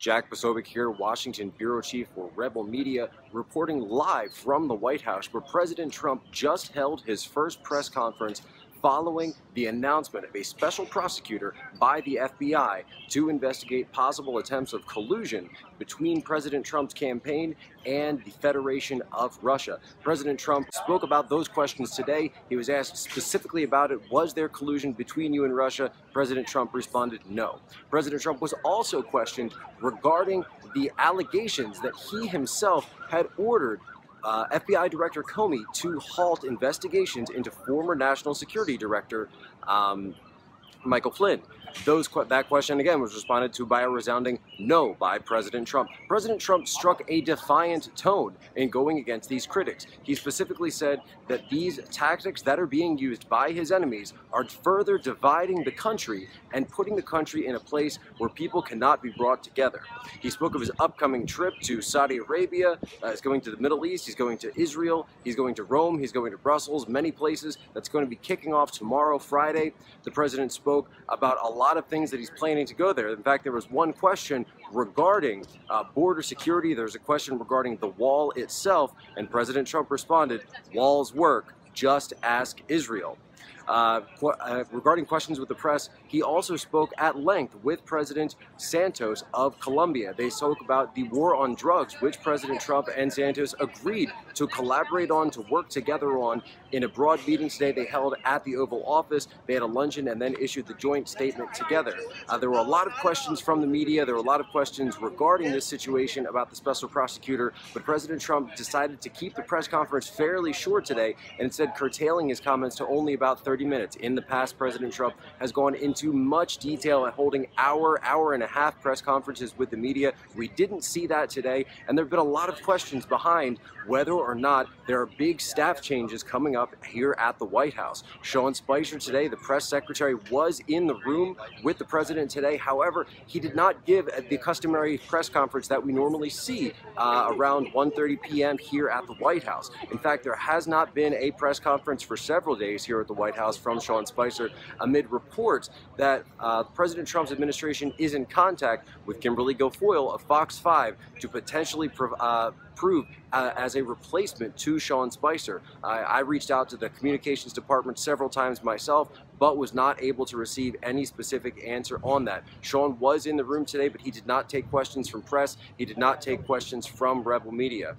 Jack Posobiec here, Washington Bureau Chief for Rebel Media, reporting live from the White House, where President Trump just held his first press conference following the announcement of a special prosecutor by the FBI to investigate possible attempts of collusion between President Trump's campaign and the Federation of Russia. President Trump spoke about those questions today. He was asked specifically about it. Was there collusion between you and Russia? President Trump responded no. President Trump was also questioned regarding the allegations that he himself had ordered FBI Director Comey to halt investigations into former National Security Director Michael Flynn. That question again was responded to by a resounding no by President Trump. President Trump struck a defiant tone in going against these critics. He specifically said that these tactics that are being used by his enemies are further dividing the country and putting the country in a place where people cannot be brought together. He spoke of his upcoming trip to Saudi Arabia. He's going to the Middle East. He's going to Israel. He's going to Rome. He's going to Brussels, many places. That's going to be kicking off tomorrow, Friday. The president spoke about a lot of things that he's planning to go there. In fact, there was one question regarding border security. There's a question regarding the wall itself, and President Trump responded, "Walls work, just ask Israel." Regarding questions with the press, he also spoke at length with President Santos of Colombia. They spoke about the war on drugs, which President Trump and Santos agreed to collaborate on, to work together on, in a broad meeting today they held at the Oval Office. They had a luncheon and then issued the joint statement together. There were a lot of questions from the media. There were a lot of questions regarding this situation about the special prosecutor, but President Trump decided to keep the press conference fairly short today and instead curtailing his comments to only about 30 minutes. In the past, President Trump has gone into much detail at holding hour and a half press conferences with the media. We didn't see that today, and there have been a lot of questions behind whether or not there are big staff changes coming up here at the White House. Sean Spicer today, the press secretary, was in the room with the president today. However, he did not give the customary press conference that we normally see around 1:30 p.m. here at the White House. In fact, there has not been a press conference for several days here at the White House from Sean Spicer, amid reports that President Trump's administration is in contact with Kimberly Guilfoyle of Fox 5 to potentially prove as a replacement to Sean Spicer. I reached out to the communications department several times myself, but was not able to receive any specific answer on that. Sean was in the room today, but he did not take questions from press. He did not take questions from Rebel Media.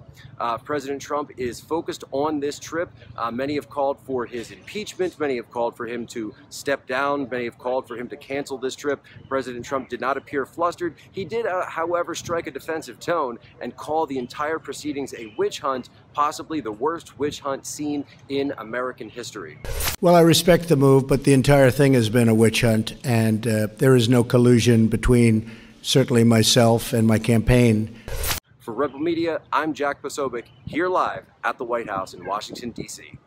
President Trump is focused on this trip. Many have called for his impeachment. Many have called for him to step down. Many have called for him to cancel this trip. President Trump did not appear flustered. He did, however, strike a defensive tone and call the entire proceedings a witch hunt, possibly the worst witch hunt seen in American history. Well, I respect the move, but the entire thing has been a witch hunt, and there is no collusion between certainly myself and my campaign. For Rebel Media, I'm Jack Posobiec, here live at the White House in Washington, D.C.